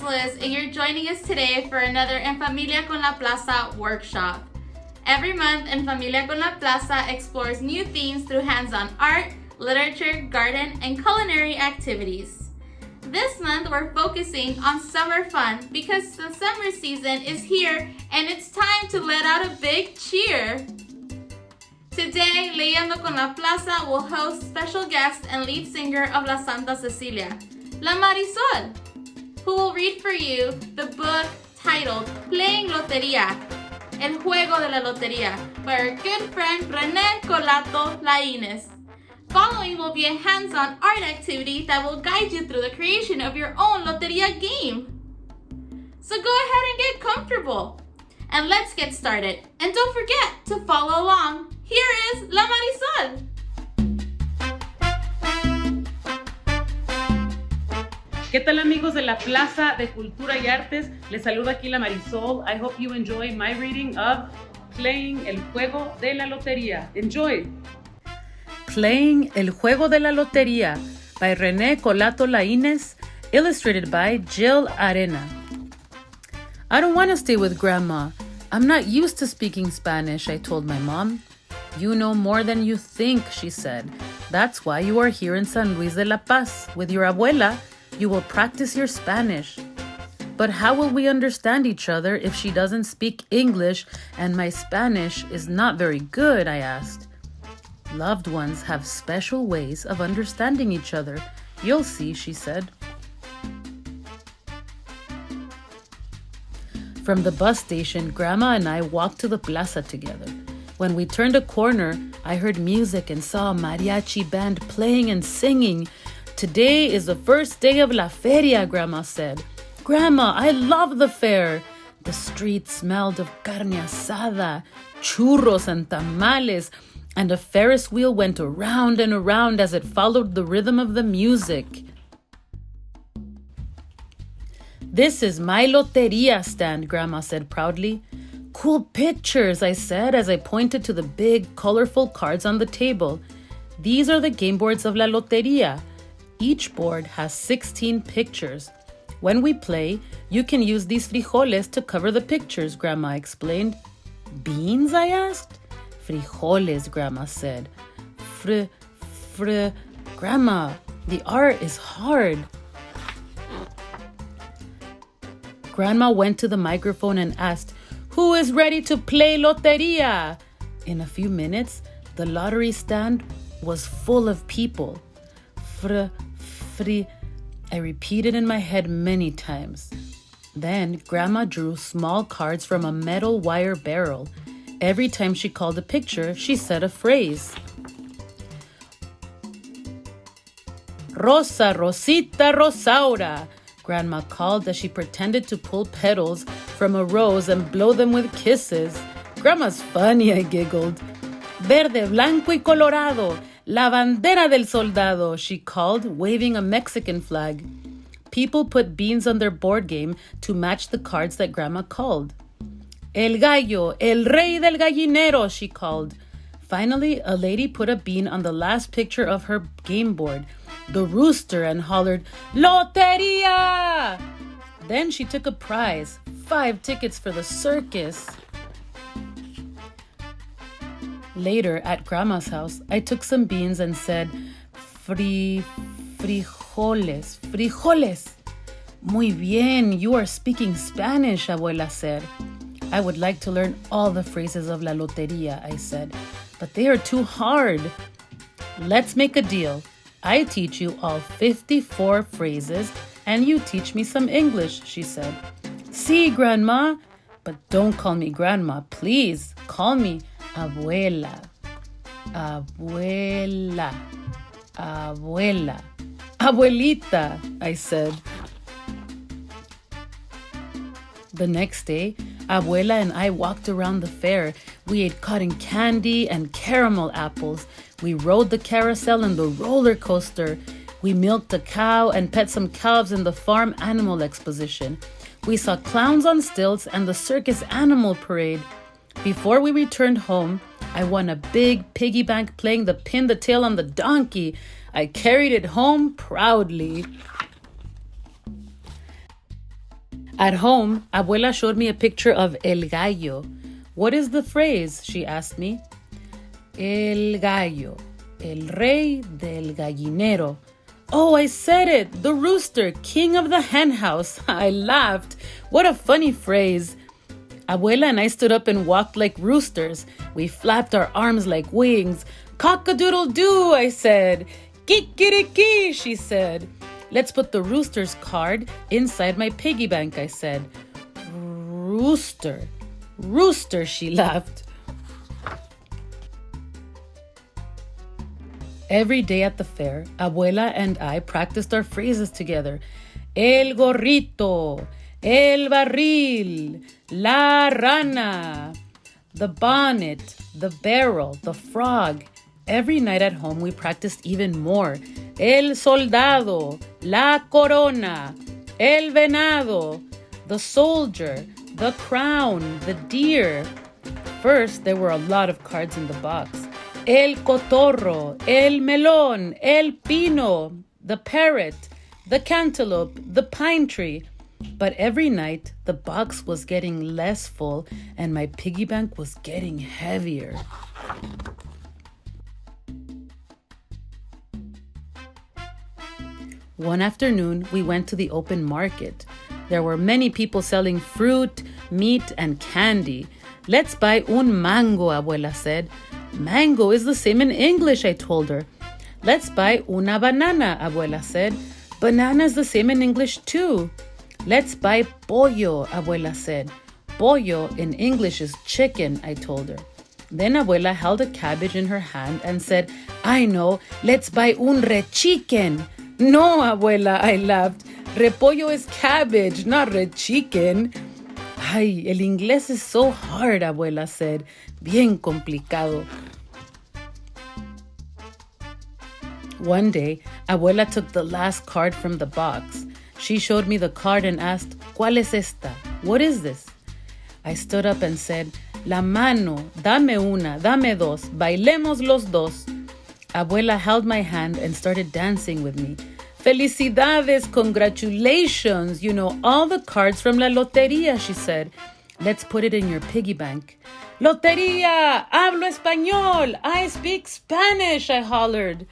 Liz, and you're joining us today for another En Familia con la Plaza workshop. Every month, En Familia con la Plaza explores new themes through hands-on art, literature, garden, and culinary activities. This month, we're focusing on summer fun because the summer season is here and it's time to let out a big cheer. Today, Leyendo con la Plaza will host special guest and lead singer of La Santa Cecilia, La Marisoul, who will read for you the book titled Playing Loteria, El Juego de la Lotería, by our good friend René Colato Laínez. Following will be a hands-on art activity that will guide you through the creation of your own Loteria game. So go ahead and get comfortable, and let's get started. And don't forget to follow along. Here is La Marisoul. ¿Qué tal, amigos de la Plaza de Cultura y Artes? Les saluda aquí la Marisoul. I hope you enjoy my reading of Playing El Juego de la Lotería. Enjoy! Playing El Juego de la Lotería by René Colato Laínez, illustrated by Jill Arena. I don't want to stay with Grandma. I'm not used to speaking Spanish, I told my mom. You know more than you think, she said. That's why you are here in San Luis de la Paz with your abuela. You will practice your Spanish. But how will we understand each other if she doesn't speak English and my Spanish is not very good? I asked. Loved ones have special ways of understanding each other. You'll see, she said. From the bus station, Grandma and I walked to the plaza together. When we turned a corner, I heard music and saw a mariachi band playing and singing. Today is the first day of La Feria, Grandma said. Grandma, I love the fair. The street smelled of carne asada, churros and tamales, and a Ferris wheel went around and around as it followed the rhythm of the music. This is my Loteria stand, Grandma said proudly. Cool pictures, I said as I pointed to the big, colorful cards on the table. These are the game boards of La Loteria. Each board has 16 pictures. When we play, you can use these frijoles to cover the pictures, Grandma explained. Beans, I asked. Frijoles, Grandma said. Grandma, the R is hard. Grandma went to the microphone and asked, Who is ready to play Loteria? In a few minutes, the lottery stand was full of people. I repeated in my head many times. Then Grandma drew small cards from a metal wire barrel. Every time she called a picture, she said a phrase. Rosa, Rosita, Rosaura, Grandma called as she pretended to pull petals from a rose and blow them with kisses. Grandma's funny, I giggled. Verde, blanco y colorado, la bandera del soldado, she called, waving a Mexican flag. People put beans on their board game to match the cards that Grandma called. El gallo, el rey del gallinero, she called. Finally, a lady put a bean on the last picture of her game board, the rooster, and hollered, Loteria! Then she took a prize, 5 tickets for the circus. Later, at Grandma's house, I took some beans and said, frijoles. Muy bien, you are speaking Spanish, Abuela said. I would like to learn all the phrases of La Loteria, I said, but they are too hard. Let's make a deal. I teach you all 54 phrases and you teach me some English, she said. Sí, Grandma, but don't call me Grandma, please. Call me Abuela. Abuela. Abuela. Abuelita, I said. The next day, Abuela and I walked around the fair. We ate cotton candy and caramel apples. We rode the carousel and the roller coaster. We milked a cow and pet some calves in the farm animal exposition. We saw clowns on stilts and the circus animal parade. Before we returned home, I won a big piggy bank playing the pin the tail on the donkey. I carried it home proudly. At home, Abuela showed me a picture of El Gallo. What is the phrase? She asked me. El Gallo, el rey del gallinero. Oh, I said it! The rooster, king of the hen house. I laughed. What a funny phrase. Abuela and I stood up and walked like roosters. We flapped our arms like wings. Cock-a-doodle-doo, I said. Kikiriki, she said. Let's put the rooster's card inside my piggy bank, I said. Rooster, rooster, she laughed. Every day at the fair, Abuela and I practiced our phrases together. El gorrito, el barril, la rana, the bonnet, the barrel, the frog. Every night at home, we practiced even more. El soldado, la corona, el venado, the soldier, the crown, the deer. First, there were a lot of cards in the box. El cotorro, el melón, el pino, the parrot, the cantaloupe, the pine tree. But every night, the box was getting less full and my piggy bank was getting heavier. One afternoon, we went to the open market. There were many people selling fruit, meat, and candy. Let's buy un mango, Abuela said. Mango is the same in English, I told her. Let's buy una banana, Abuela said. Banana is the same in English too. Let's buy pollo, Abuela said. Pollo in English is chicken, I told her. Then Abuela held a cabbage in her hand and said, I know, let's buy un rechicken. No, Abuela, I laughed. Repollo is cabbage, not red chicken. Ay, el inglés is so hard, Abuela said. Bien complicado. One day, Abuela took the last card from the box. She showed me the card and asked, ¿Cuál es esta? What is this? I stood up and said, La mano, dame una, dame dos, bailemos los dos. Abuela held my hand and started dancing with me. Felicidades, congratulations, you know all the cards from La Lotería, she said. Let's put it in your piggy bank. Lotería, hablo español, I speak Spanish, I hollered.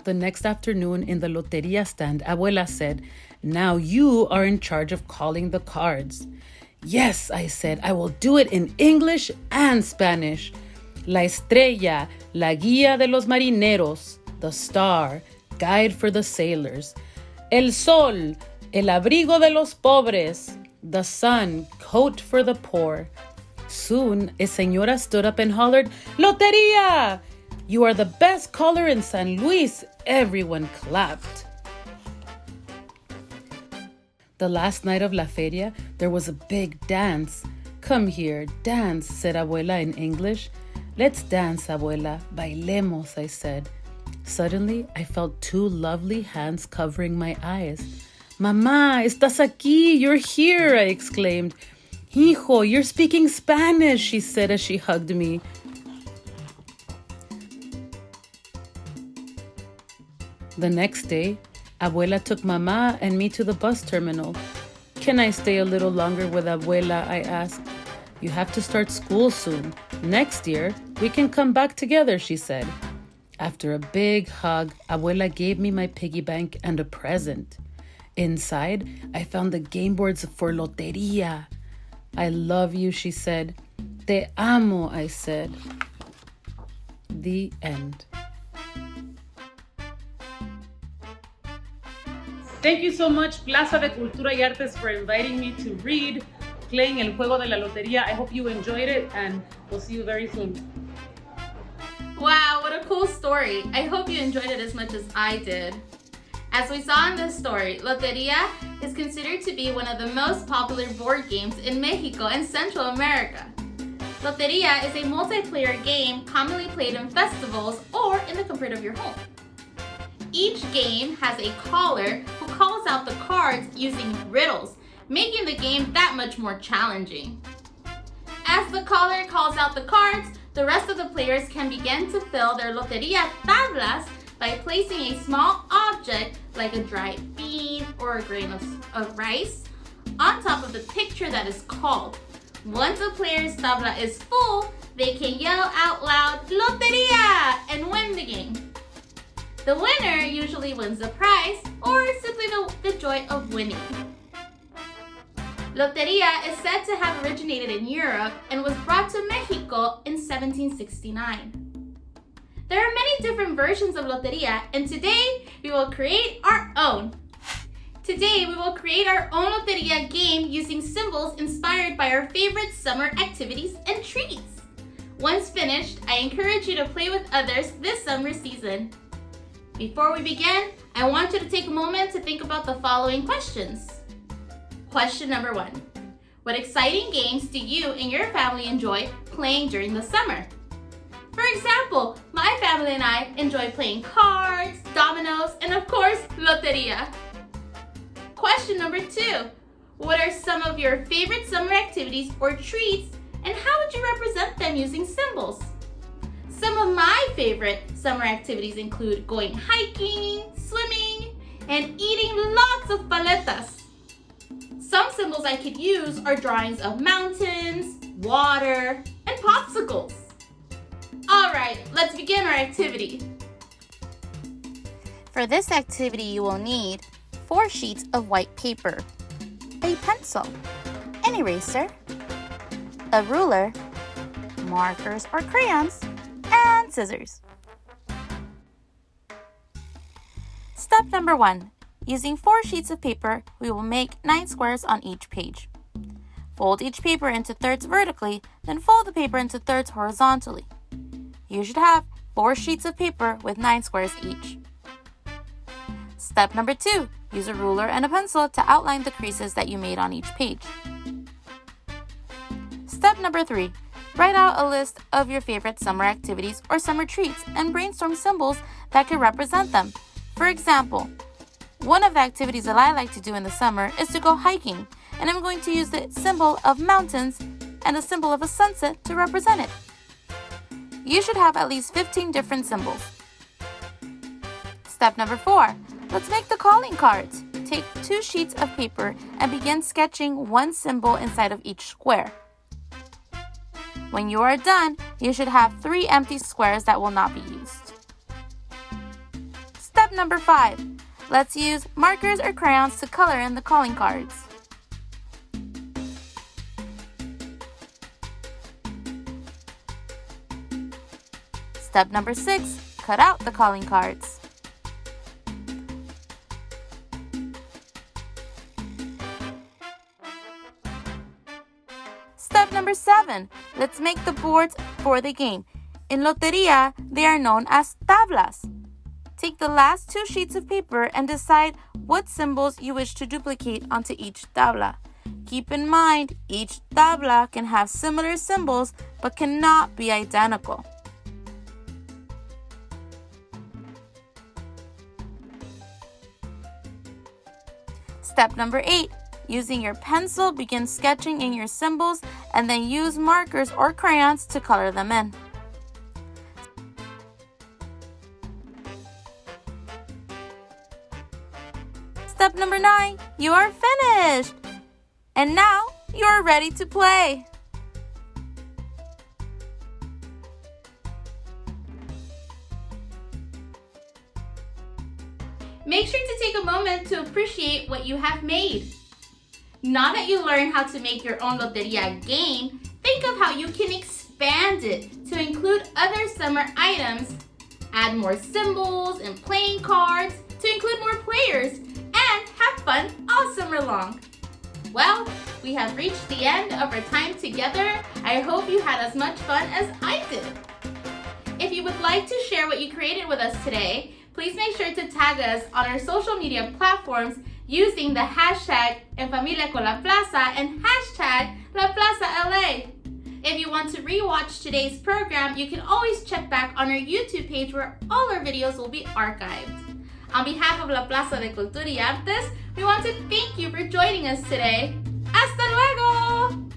The next afternoon in the Lotería stand, Abuela said, now you are in charge of calling the cards. Yes, I said, I will do it in English and Spanish. La estrella, la guía de los marineros, the star, guide for the sailors. El sol, el abrigo de los pobres, the sun, coat for the poor. Soon, a señora stood up and hollered, Lotería! You are the best caller in San Luis. Everyone clapped. The last night of La Feria, there was a big dance. Come here, dance, said Abuela in English. Let's dance, Abuela. Bailemos, I said. Suddenly, I felt two lovely hands covering my eyes. Mamá, estás aquí. You're here, I exclaimed. Hijo, you're speaking Spanish, she said as she hugged me. The next day, Abuela took Mama and me to the bus terminal. Can I stay a little longer with Abuela? I asked. You have to start school soon. Next year, we can come back together, she said. After a big hug, Abuela gave me my piggy bank and a present. Inside, I found the game boards for Lotería. I love you, she said. Te amo, I said. The end. Thank you so much, Plaza de Cultura y Artes, for inviting me to read Playing El Juego de la Lotería. I hope you enjoyed it, and we'll see you very soon. Wow, what a cool story. I hope you enjoyed it as much as I did. As we saw in this story, Lotería is considered to be one of the most popular board games in Mexico and Central America. Lotería is a multiplayer game commonly played in festivals or in the comfort of your home. Each game has a caller who calls out the cards using riddles, making the game that much more challenging. As the caller calls out the cards, the rest of the players can begin to fill their Lotería tablas by placing a small object like a dried bean or a grain of rice on top of the picture that is called. Once a player's tabla is full, they can yell out loud, Lotería, and win the game. The winner usually wins the prize or simply the joy of winning. Lotería is said to have originated in Europe and was brought to Mexico in 1769. There are many different versions of Lotería, and today we will create our own. Today we will create our own Lotería game using symbols inspired by our favorite summer activities and treats. Once finished, I encourage you to play with others this summer season. Before we begin, I want you to take a moment to think about the following questions. Question number 1. What exciting games do you and your family enjoy playing during the summer? For example, my family and I enjoy playing cards, dominoes, and of course, Lotería. Question number 2. What are some of your favorite summer activities or treats, and how would you represent them using symbols? Some of my favorite summer activities include going hiking, swimming, and eating lots of paletas. Some symbols I could use are drawings of mountains, water, and popsicles. Alright, let's begin our activity. For this activity, you will need 4 sheets of white paper, a pencil, an eraser, a ruler, markers or crayons, and scissors. Step number 1. Using 4 sheets of paper, we will make 9 squares on each page. Fold each paper into thirds vertically, then fold the paper into thirds horizontally. You should have 4 sheets of paper with 9 squares each. Step number 2. Use a ruler and a pencil to outline the creases that you made on each page. Step number 3. Write out a list of your favorite summer activities or summer treats and brainstorm symbols that could represent them. For example, one of the activities that I like to do in the summer is to go hiking, and I'm going to use the symbol of mountains and the symbol of a sunset to represent it. You should have at least 15 different symbols. Step number 4. Let's make the calling cards. Take 2 sheets of paper and begin sketching one symbol inside of each square. When you are done, you should have 3 empty squares that will not be used. Step number 5. Let's use markers or crayons to color in the calling cards. Step number 6. Cut out the calling cards. Step number 7. Let's make the boards for the game. In Lotería, they are known as tablas. Take the last 2 sheets of paper and decide what symbols you wish to duplicate onto each tabla. Keep in mind, each tabla can have similar symbols but cannot be identical. Step number 8. Using your pencil, begin sketching in your symbols and then use markers or crayons to color them in. Step number 9, you are finished! And now, you are ready to play! Make sure to take a moment to appreciate what you have made. Now that you learned how to make your own Lotería game, think of how you can expand it to include other summer items, add more symbols and playing cards to include more players, and have fun all summer long. Well, we have reached the end of our time together. I hope you had as much fun as I did. If you would like to share what you created with us today, please make sure to tag us on our social media platforms using the hashtag En Familia con la Plaza and hashtag La Plaza LA. If you want to rewatch today's program, you can always check back on our YouTube page where all our videos will be archived. On behalf of La Plaza de Cultura y Artes, we want to thank you for joining us today. ¡Hasta luego!